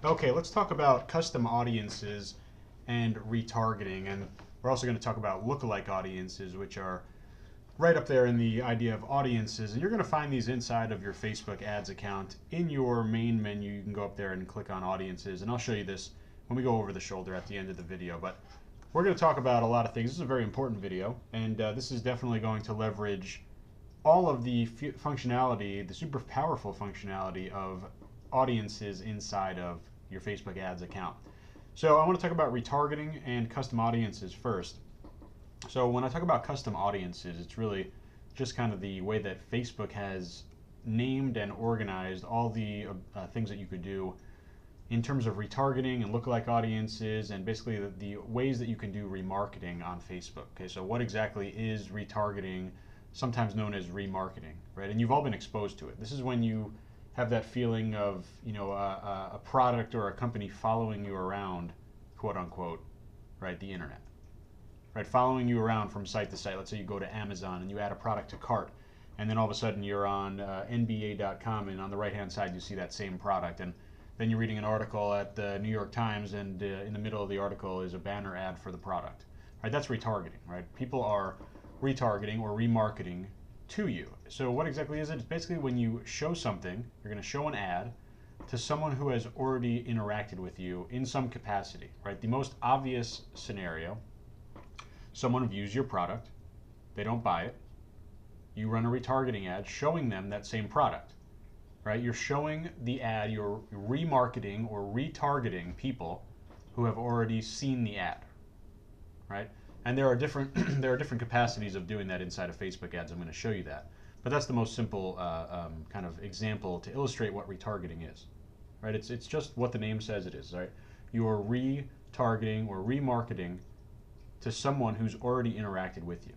Okay, let's talk about custom audiences and retargeting, and we're also going to talk about lookalike audiences, which are right up there in the idea of audiences. And you're going to find these inside of your Facebook ads account. In your main menu, you can go up there and click on audiences, and I'll show you this when we go over the shoulder at the end of the video. But we're going to talk about a lot of things. This is a very important video, and this is definitely going to leverage all of the functionality, the super powerful functionality of audiences inside of your Facebook ads account. So I want to talk about retargeting and custom audiences first. So when I talk about custom audiences, it's really just kind of the way that Facebook has named and organized all the things that you could do in terms of retargeting and lookalike audiences, and basically the ways that you can do remarketing on Facebook. Okay, so what exactly is retargeting, sometimes known as remarketing, right? And you've all been exposed to it. This is when you have that feeling of, a product or a company following you around, quote unquote, right, the internet, right, following you around from site to site. Let's say you go to Amazon and you add a product to cart, and then all of a sudden you're on NBA.com, and on the right hand side you see that same product, and then you're reading an article at the New York Times, and in the middle of the article is a banner ad for the product, right? That's retargeting, right? People are retargeting or remarketing to you. So what exactly is it? It's basically when you show something, you're going to show an ad to someone who has already interacted with you in some capacity, right? The most obvious scenario, someone views your product, they don't buy it, you run a retargeting ad showing them that same product, right? You're showing the ad, you're remarketing or retargeting people who have already seen the ad, right? And there are different capacities of doing that inside of Facebook ads. I'm going to show you that, but that's the most simple kind of example to illustrate what retargeting is, right? It's just what the name says it is, right? You are retargeting or remarketing to someone who's already interacted with you.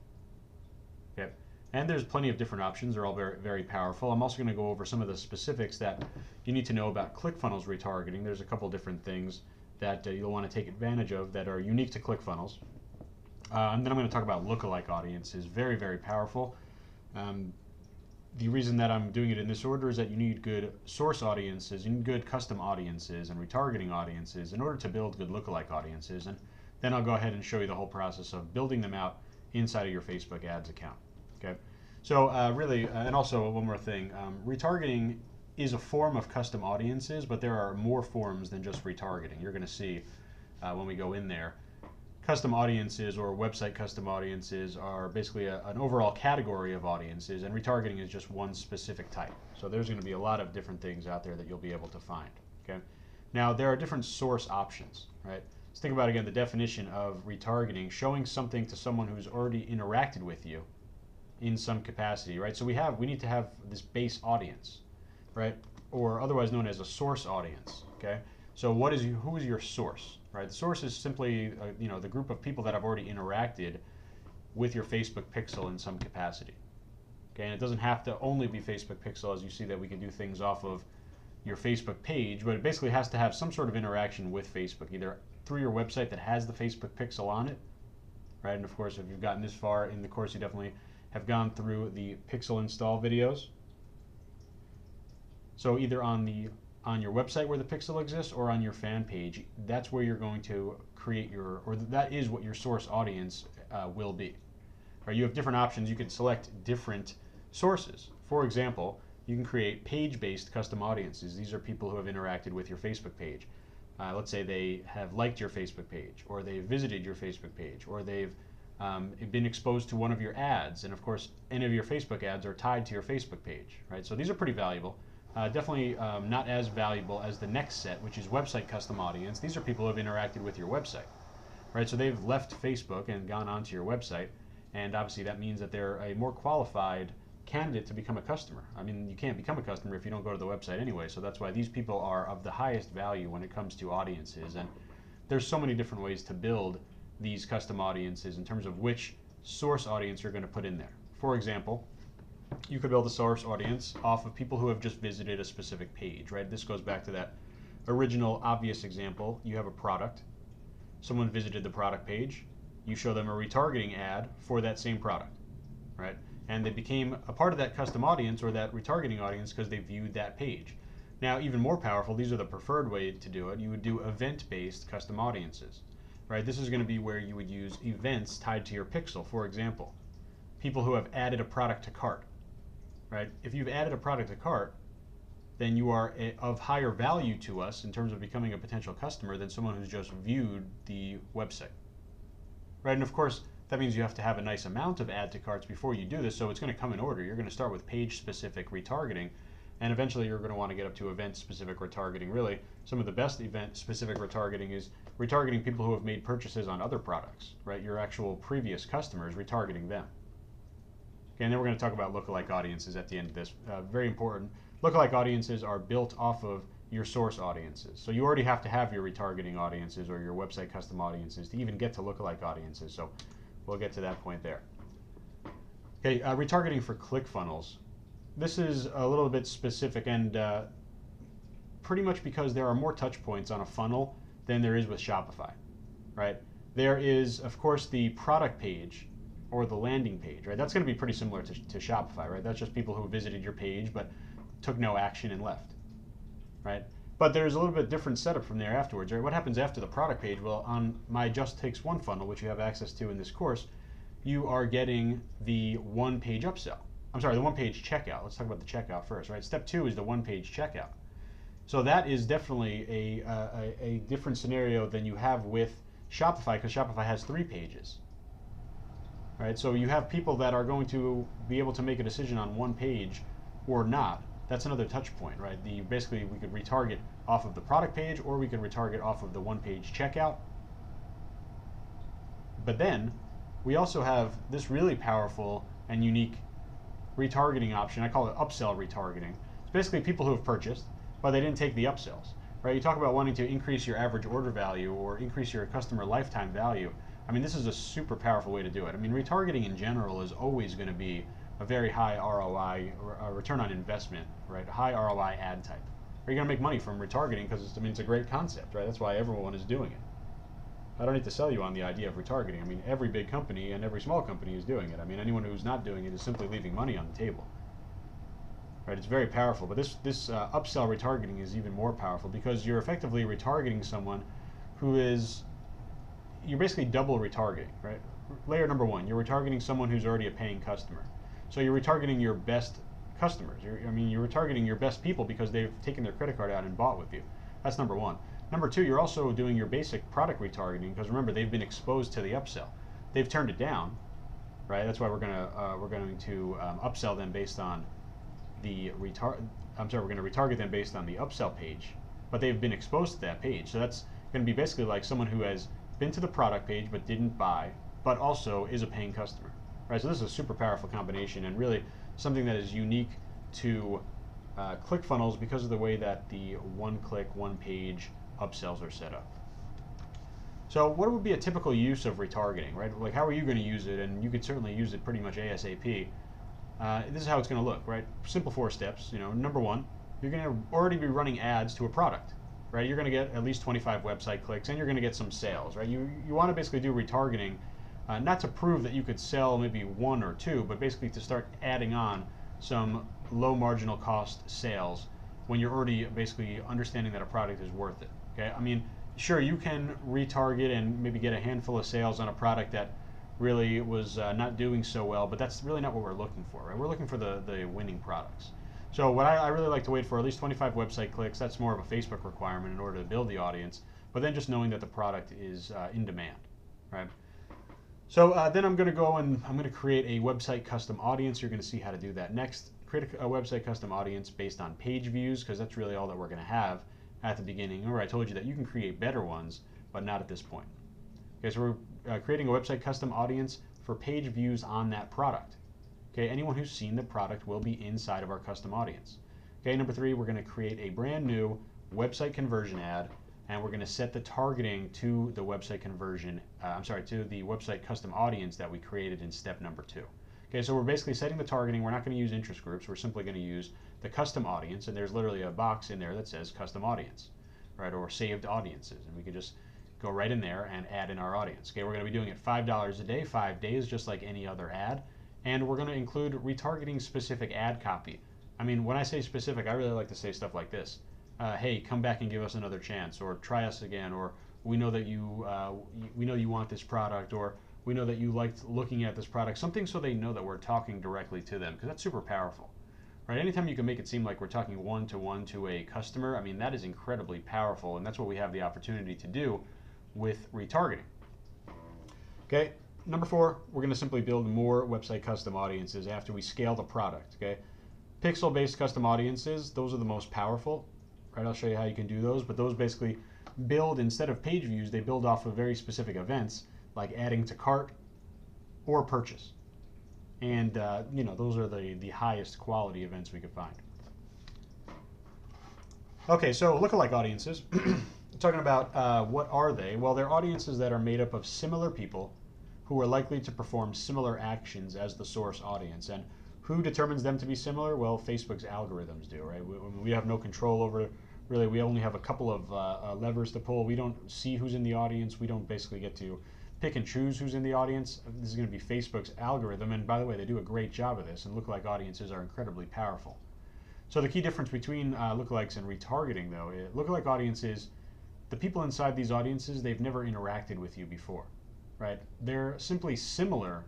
Okay, and there's plenty of different options. They're all very, very powerful. I'm also going to go over some of the specifics that you need to know about ClickFunnels retargeting. There's a couple different things that you'll want to take advantage of that are unique to ClickFunnels. And then I'm going to talk about lookalike audiences. Very, very powerful. The reason that I'm doing it in this order is that you need good source audiences, you need good custom audiences and retargeting audiences in order to build good lookalike audiences. And then I'll go ahead and show you the whole process of building them out inside of your Facebook ads account. Okay. So really, and also one more thing, retargeting is a form of custom audiences, but there are more forms than just retargeting. You're going to see when we go in there. Custom audiences or website custom audiences are basically an overall category of audiences, and retargeting is just one specific type. So there's going to be a lot of different things out there that you'll be able to find. Okay. Now there are different source options, right? Let's think about again the definition of retargeting: showing something to someone who's already interacted with you in some capacity, right? So we need to have this base audience, right? Or otherwise known as a source audience. Okay. So who is your source? Right? The source is simply the group of people that have already interacted with your Facebook pixel in some capacity. Okay, and it doesn't have to only be Facebook pixel, as you see that we can do things off of your Facebook page, but it basically has to have some sort of interaction with Facebook, either through your website that has the Facebook pixel on it, right? And of course, if you've gotten this far in the course, you definitely have gone through the pixel install videos. So either on your website where the pixel exists or on your fan page, that's where you're going to create that is what your source audience will be. Right? You have different options. You can select different sources. For example, you can create page-based custom audiences. These are people who have interacted with your Facebook page. Let's say they have liked your Facebook page, or they've visited your Facebook page, or they've been exposed to one of your ads, and of course any of your Facebook ads are tied to your Facebook page. Right? So these are pretty valuable. Definitely not as valuable as the next set, which is website custom audience. These are people who have interacted with your website, right? So they've left Facebook and gone onto your website, and obviously that means that they're a more qualified candidate to become a customer. I mean, you can't become a customer if you don't go to the website anyway, so that's why these people are of the highest value when it comes to audiences. And there's so many different ways to build these custom audiences in terms of which source audience you're going to put in there. For example, you could build a source audience off of people who have just visited a specific page, right? This goes back to that original obvious example. You have a product, someone visited the product page, you show them a retargeting ad for that same product, right? And they became a part of that custom audience or that retargeting audience because they viewed that page. Now, even more powerful, these are the preferred way to do it. You would do event-based custom audiences, right? This is going to be where you would use events tied to your pixel. For example, people who have added a product to cart, right? If you've added a product to cart, then you are of higher value to us in terms of becoming a potential customer than someone who's just viewed the website, right? And of course, that means you have to have a nice amount of add to carts before you do this, so it's going to come in order. You're going to start with page-specific retargeting, and eventually you're going to want to get up to event-specific retargeting. Really, some of the best event-specific retargeting is retargeting people who have made purchases on other products, right? Your actual previous customers, retargeting them. Okay, and then we're going to talk about lookalike audiences at the end of this. Very important. Lookalike audiences are built off of your source audiences. So you already have to have your retargeting audiences or your website custom audiences to even get to lookalike audiences. So we'll get to that point there. Okay, retargeting for ClickFunnels. This is a little bit specific, and pretty much because there are more touch points on a funnel than there is with Shopify, right? There is, of course, the product page or the landing page, right? That's going to be pretty similar to Shopify, right? That's just people who visited your page but took no action and left, right? But there's a little bit different setup from there afterwards, right? What happens after the product page? Well, on my Just Takes One funnel, which you have access to in this course, you are getting the one-page upsell. I'm sorry, the one-page checkout. Let's talk about the checkout first, right? Step 2 is the one-page checkout. So that is definitely a different scenario than you have with Shopify, because Shopify has 3 pages, right? So you have people that are going to be able to make a decision on one page or not. That's another touch point, right? Basically, we could retarget off of the product page, or we could retarget off of the one-page checkout. But then we also have this really powerful and unique retargeting option. I call it upsell retargeting. It's basically people who have purchased, but they didn't take the upsells, right? You talk about wanting to increase your average order value or increase your customer lifetime value. I mean, this is a super powerful way to do it. I mean, retargeting in general is always going to be a very high ROI, return on investment, right? A high ROI ad type. Are you going to make money from retargeting? Because it's a great concept, right? That's why everyone is doing it. I don't need to sell you on the idea of retargeting. I mean, every big company and every small company is doing it. I mean, anyone who's not doing it is simply leaving money on the table. Right? It's very powerful. But this upsell retargeting is even more powerful because you're effectively retargeting someone who is, you're basically double retargeting, right? Layer number 1, you're retargeting someone who's already a paying customer. So you're retargeting your best customers. You're retargeting your best people because they've taken their credit card out and bought with you. That's number 1. Number 2, you're also doing your basic product retargeting because remember, they've been exposed to the upsell. They've turned it down, right? That's why we're going to upsell them based on the we're going to retarget them based on the upsell page, but they've been exposed to that page. So that's going to be basically like someone who has been to the product page but didn't buy, but also is a paying customer, right? So this is a super powerful combination and really something that is unique to ClickFunnels because of the way that the one-click, one-page upsells are set up. So what would be a typical use of retargeting, right? Like how are you going to use it? And you could certainly use it pretty much ASAP. This is how it's going to look, right? Simple 4 steps. Number 1, you're going to already be running ads to a product, right? You're going to get at least 25 website clicks, and you're going to get some sales, right? You want to basically do retargeting, not to prove that you could sell maybe 1 or 2, but basically to start adding on some low marginal cost sales when you're already basically understanding that a product is worth it. Okay, I mean, sure, you can retarget and maybe get a handful of sales on a product that really was not doing so well, but that's really not what we're looking for, right? We're looking for the winning products. So what I really like to wait for at least 25 website clicks. That's more of a Facebook requirement in order to build the audience, but then just knowing that the product is in demand, right? So then I'm going to go and I'm going to create a website custom audience. You're going to see how to do that next. Create a website custom audience based on page views because that's really all that we're going to have at the beginning. Remember, I told you that you can create better ones, but not at this point. Okay, so we're creating a website custom audience for page views on that product. Okay, anyone who's seen the product will be inside of our custom audience. Okay, number 3, we're going to create a brand new website conversion ad, and we're going to set the targeting to the website conversion, to the website custom audience that we created in step number 2. Okay, so we're basically setting the targeting. We're not going to use interest groups. We're simply going to use the custom audience, and there's literally a box in there that says custom audience, right, or saved audiences, and we can just go right in there and add in our audience. Okay, we're going to be doing it $5 a day, 5 days, just like any other ad, and we're going to include retargeting specific ad copy. I mean, when I say specific, I really like to say stuff like this. hey, come back and give us another chance, or try us again, or we know that you want this product, or we know that you liked looking at this product. Something so they know that we're talking directly to them, because that's super powerful. Right? Anytime you can make it seem like we're talking one-to-one to a customer, I mean, that is incredibly powerful, and that's what we have the opportunity to do with retargeting. Okay, number 4, we're going to simply build more website custom audiences after we scale the product. Okay, pixel-based custom audiences, those are the most powerful. Right, I'll show you how you can do those, but those basically build, instead of page views, they build off of very specific events, like adding to cart or purchase. And those are the highest quality events we could find. Okay, so lookalike audiences. Talking about what are they? Well, they're audiences that are made up of similar people who are likely to perform similar actions as the source audience. And who determines them to be similar? Well, Facebook's algorithms do, right? We have no control over, really, we only have a couple of levers to pull. We don't see who's in the audience. We don't basically get to pick and choose who's in the audience. This is going to be Facebook's algorithm, and by the way, they do a great job of this, and lookalike audiences are incredibly powerful. So the key difference between lookalikes and retargeting, though, is lookalike audiences, the people inside these audiences, they've never interacted with you before, right? They're simply similar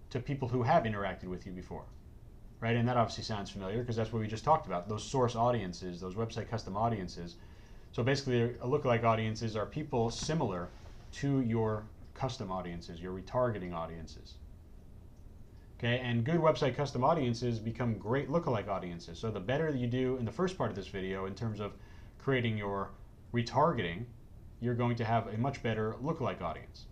to people who have interacted with you before, right? And that obviously sounds familiar because that's what we just talked about, those source audiences, those website custom audiences. So basically, a lookalike audiences are people similar to your custom audiences, your retargeting audiences. Okay, and good website custom audiences become great lookalike audiences. So the better you do in the first part of this video in terms of creating your retargeting, you're going to have a much better lookalike audience.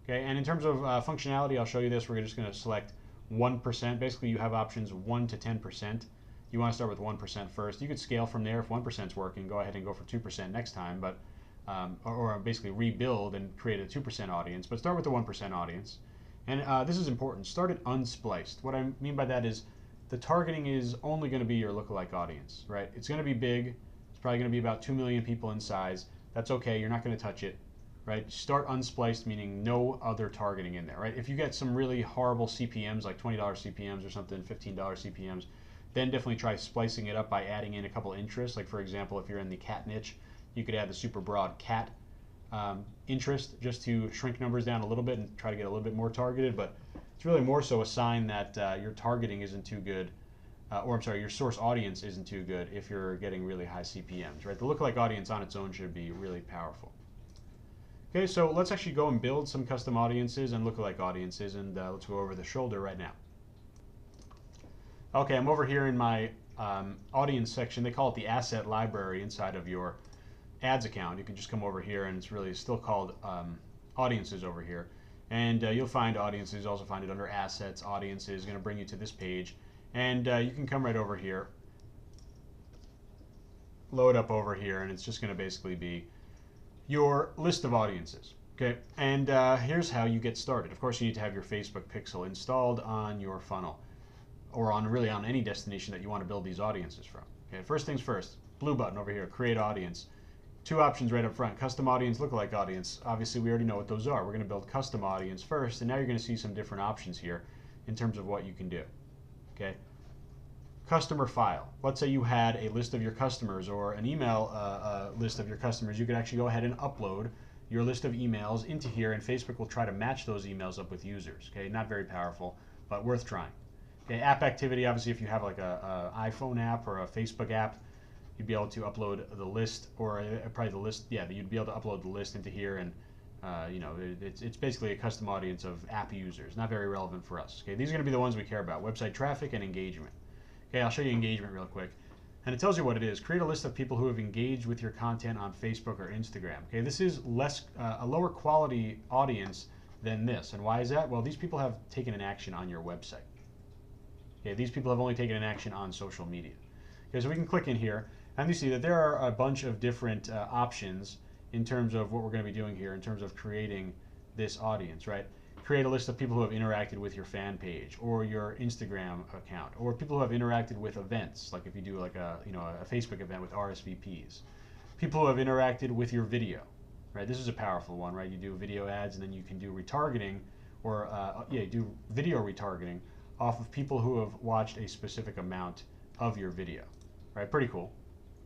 Okay, and in terms of functionality, I'll show you this. We're just going to select 1%. Basically, you have options 1 to 10%. You want to start with 1% first. You could scale from there. If 1% is working, go ahead and go for 2% next time, but or basically rebuild and create a 2% audience, but start with the 1% audience. And this is important. Start it unspliced. What I mean by that is the targeting is only going to be your lookalike audience, right? It's going to be big. It's probably going to be about 2 million people in size. That's okay. You're not going to touch it, right? Start unspliced, meaning no other targeting in there, right? If you get some really horrible CPMs, like $20 CPMs or something, $15 CPMs, then definitely try splicing it up by adding in a couple interests. Like, for example, if you're in the cat niche, you could add the super broad cat interest just to shrink numbers down a little bit and try to get a little bit more targeted. But it's really more so a sign that your targeting isn't too good, or I'm sorry, your source audience isn't too good if you're getting really high CPMs, right? The lookalike audience on its own should be really powerful. Okay, so let's actually go and build some custom audiences and lookalike audiences, and let's go over the shoulder right now. Okay, I'm over here in my audience section. They call it the asset library inside of your ads account. You can just come over here, and it's really still called audiences over here. And you'll find audiences, also find it under assets. Audiences is going to bring you to this page. And you can come right over here, load up over here, and it's just going to basically be your list of audiences. Okay, and here's how you get started. Of course, you need to have your Facebook pixel installed on your funnel, or on really on any destination that you want to build these audiences from. Okay, first things first, blue button over here, create audience. 2 options right up front, custom audience, lookalike audience. Obviously, we already know what those are. We're going to build custom audience first, and now you're going to see some different options here in terms of what you can do. Okay, customer file. Let's say you had a list of your customers or an email list of your customers. You could actually go ahead and upload your list of emails into here, and Facebook will try to match those emails up with users. Okay, not very powerful, but worth trying. Okay, app activity. Obviously, if you have like a iPhone app or a Facebook app, you'd be able to upload the list, or probably the list. Yeah, you'd be able to upload the list into here, and it's basically a custom audience of app users. Not very relevant for us. Okay, these are going to be the ones we care about: website traffic and engagement. Okay, I'll show you engagement real quick, and it tells you what it is. Create a list of people who have engaged with your content on Facebook or Instagram. Okay, this is a lower quality audience than this, and why is that? Well, these people have taken an action on your website. Okay, these people have only taken an action on social media. Okay, so we can click in here, and you see that there are a bunch of different options in terms of what we're going to be doing here in terms of creating this audience, right? Create a list of people who have interacted with your fan page or your Instagram account, or people who have interacted with events, like if you do like a Facebook event with RSVPs. People who have interacted with your video, right? This is a powerful one, right? You do video ads, and then you can do retargeting, or do video retargeting off of people who have watched a specific amount of your video, right? Pretty cool,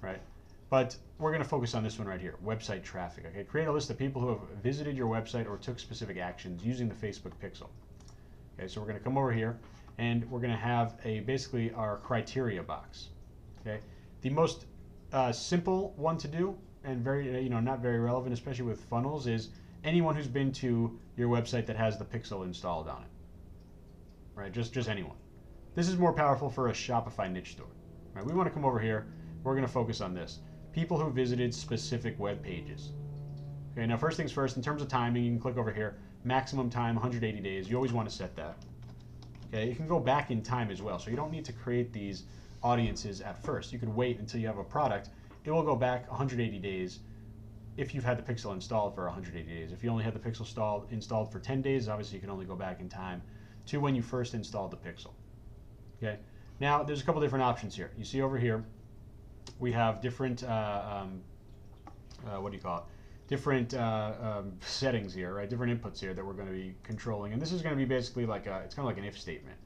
right? But we're going to focus on this one right here, website traffic. Okay, create a list of people who have visited your website or took specific actions using the Facebook pixel. Okay, so we're going to come over here and we're going to have basically our criteria box. Okay, the most simple one to do and very not very relevant, especially with funnels, is anyone who's been to your website that has the pixel installed on it. Right, just anyone. This is more powerful for a Shopify niche store. Right, we want to come over here. We're going to focus on this. People who visited specific web pages. Okay, now first things first, in terms of timing, you can click over here. Maximum time, 180 days. You always want to set that. Okay, you can go back in time as well, so you don't need to create these audiences at first. You can wait until you have a product. It will go back 180 days if you've had the pixel installed for 180 days. If you only had the pixel installed for 10 days, obviously you can only go back in time to when you first installed the pixel. Okay, now there's a couple different options here. You see over here, we have different, different settings here, right? Different inputs here that we're going to be controlling. And this is going to be basically like it's kind of like an if statement,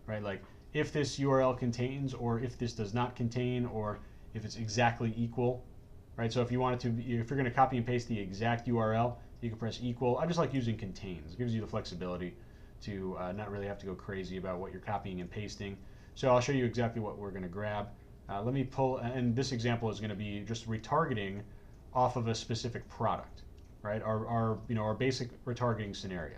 right? Like if this URL contains, or if this does not contain, or if it's exactly equal, right? So if you wanted to, if you're going to copy and paste the exact URL, you can press equal. I just like using contains. It gives you the flexibility to not really have to go crazy about what you're copying and pasting. So I'll show you exactly what we're going to grab. Let me pull, and this example is going to be just retargeting off of a specific product, right? Our basic retargeting scenario.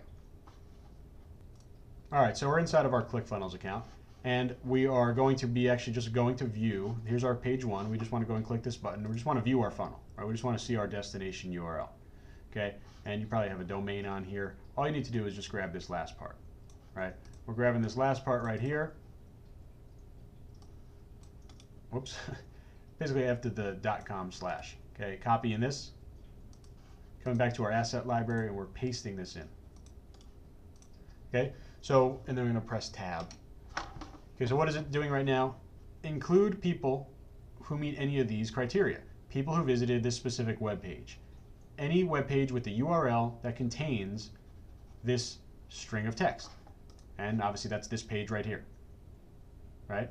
All right, so we're inside of our ClickFunnels account, and we are going to be actually just going to view. Here's our page one. We just want to go and click this button. We just want to view our funnel, right? We just want to see our destination URL, okay? And you probably have a domain on here. All you need to do is just grab this last part, right? We're grabbing this last part right here. Whoops. Basically after the .com/. Okay, copying this, coming back to our asset library, and we're pasting this in. Okay, so, and then we're going to press tab. Okay, so what is it doing right now? Include people who meet any of these criteria. People who visited this specific web page. Any web page with the URL that contains this string of text. And obviously that's this page right here, right?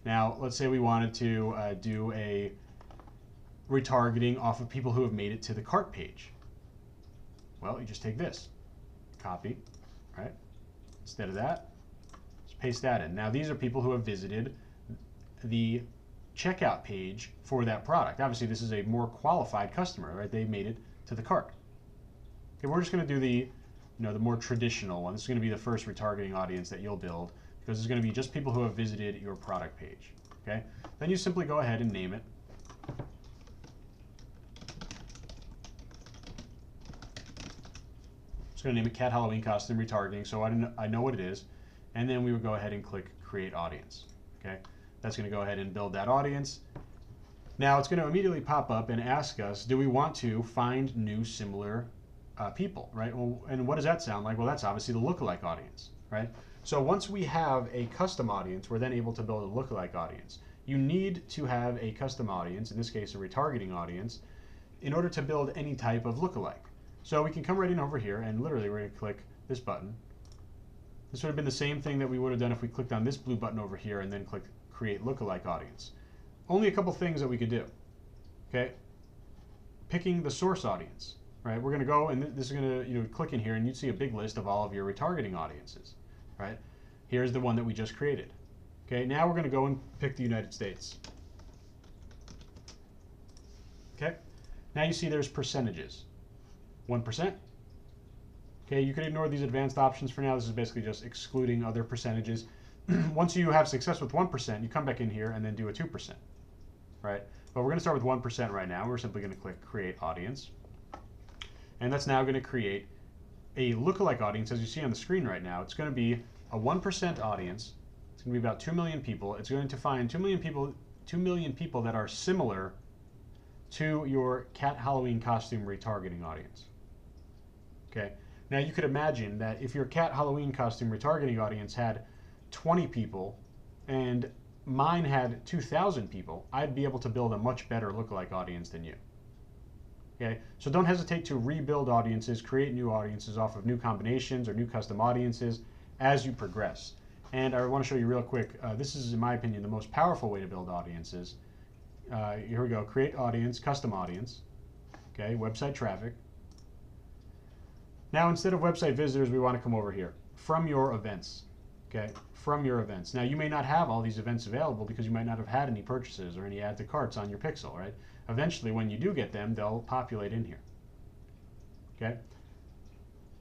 Now, let's say we wanted to do a retargeting off of people who have made it to the cart page. Well, you just take this, copy, right? Instead of that, just paste that in. Now, these are people who have visited the checkout page for that product. Obviously, this is a more qualified customer, right? They made it to the cart. Okay, we're just going to do the more traditional one. This is going to be the first retargeting audience that you'll build, because it's going to be just people who have visited your product page. Okay? Then you simply go ahead and name it. Just going to name it Cat Halloween Costume Retargeting, so I know what it is. And then we would go ahead and click Create Audience. Okay? That's going to go ahead and build that audience. Now it's going to immediately pop up and ask us, do we want to find new similar people, right? Well, and what does that sound like? Well, that's obviously the lookalike audience, right? So once we have a custom audience, we're then able to build a lookalike audience. You need to have a custom audience, in this case a retargeting audience, in order to build any type of lookalike. So we can come right in over here and literally we're going to click this button. This would have been the same thing that we would have done if we clicked on this blue button over here and then click Create Lookalike Audience. Only a couple things that we could do. Okay, picking the source audience, right? We're going to go and this is going to click in here and you'd see a big list of all of your retargeting audiences. Right? Here's the one that we just created. Okay, now we're going to go and pick the United States. Okay, now you see there's percentages. 1%. Okay, you can ignore these advanced options for now. This is basically just excluding other percentages. Once you have success with 1%, you come back in here and then do a 2%. Right? But we're going to start with 1% right now. We're simply going to click Create Audience. And that's now going to create a lookalike audience, as you see on the screen right now. It's going to be a 1% audience. It's going to be about 2 million people. It's going to find 2 million people that are similar to your Cat Halloween Costume Retargeting audience. Okay. Now you could imagine that if your Cat Halloween Costume Retargeting audience had 20 people and mine had 2,000 people, I'd be able to build a much better lookalike audience than you. Okay, so don't hesitate to rebuild audiences, create new audiences off of new combinations or new custom audiences as you progress. And I want to show you real quick, this is, in my opinion, the most powerful way to build audiences. here we go, create audience, custom audience, okay, website traffic. Now instead of website visitors, we want to come over here, from your events, okay, from your events. Now you may not have all these events available because you might not have had any purchases or any add to carts on your pixel, right? Eventually when you do get them, they'll populate in here, okay?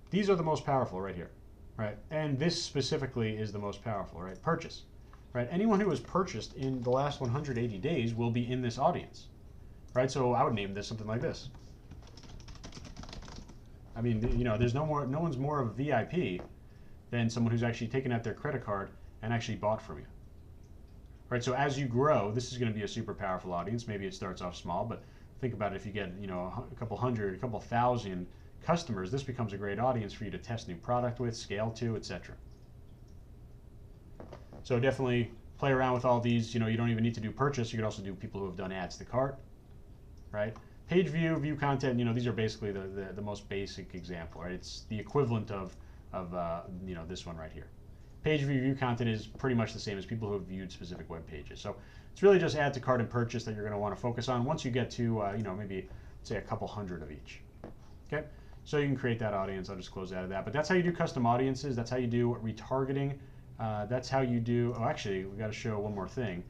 These are the most powerful right here, right? And this specifically is the most powerful, right? Purchase, right? Anyone who has purchased in the last 180 days will be in this audience, right? So I would name this something like this. I mean, you know, no one's more of a VIP than someone who's actually taken out their credit card and actually bought from you. Right, so as you grow, this is going to be a super powerful audience. Maybe it starts off small, but think about it. If you get, you know, a couple hundred, a couple thousand customers, this becomes a great audience for you to test new product with, scale to, etc. So definitely play around with all these. You know, you don't even need to do purchase. You could also do people who have done ads to cart, right? Page view, view content, you know, these are basically the most basic example, right? It's the equivalent of you know, this one right here. Page view content is pretty much the same as people who have viewed specific web pages. So it's really just add to cart and purchase that you're going to want to focus on once you get to, you know, maybe say a couple hundred of each. Okay, so you can create that audience. I'll just close out of that. But that's how you do custom audiences. That's how you do retargeting. That's how you do, oh, actually, we got to show one more thing.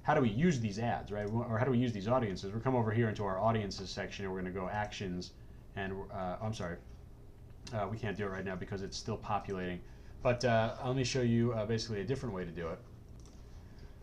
How do we use these ads, right? Or how do we use these audiences? We'll come over here into our audiences section and we're going to go actions and, I'm sorry, we can't do it right now because it's still populating. But let me show you basically a different way to do it.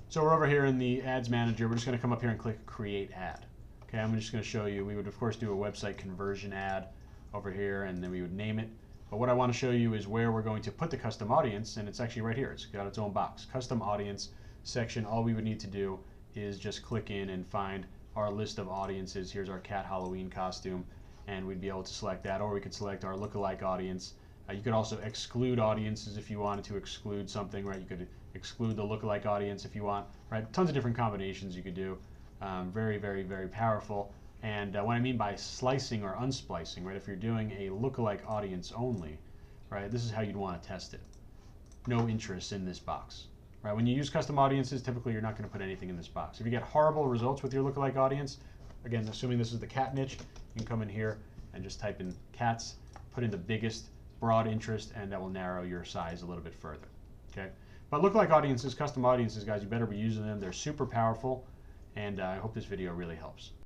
So we're over here in the ads manager. We're just going to come up here and click create ad. Okay, I'm just going to show you, we would of course do a website conversion ad over here and then we would name it. But what I want to show you is where we're going to put the custom audience, and it's actually right here. It's got its own box. Custom audience section. All we would need to do is just click in and find our list of audiences. Here's our cat Halloween costume, and we'd be able to select that, or we could select our lookalike audience. You could also exclude audiences if you wanted to exclude something, right? You could exclude the lookalike audience if you want, right? Tons of different combinations you could do. Very, very, very powerful. And what I mean by slicing or unsplicing, right? If you're doing a lookalike audience only, right? This is how you'd want to test it. No interest in this box, right? When you use custom audiences, typically you're not going to put anything in this box. If you get horrible results with your lookalike audience, again, assuming this is the cat niche, you can come in here and just type in cats, put in the biggest broad interest, and that will narrow your size a little bit further, okay? But lookalike audiences, custom audiences, guys, you better be using them. They're super powerful, and I hope this video really helps.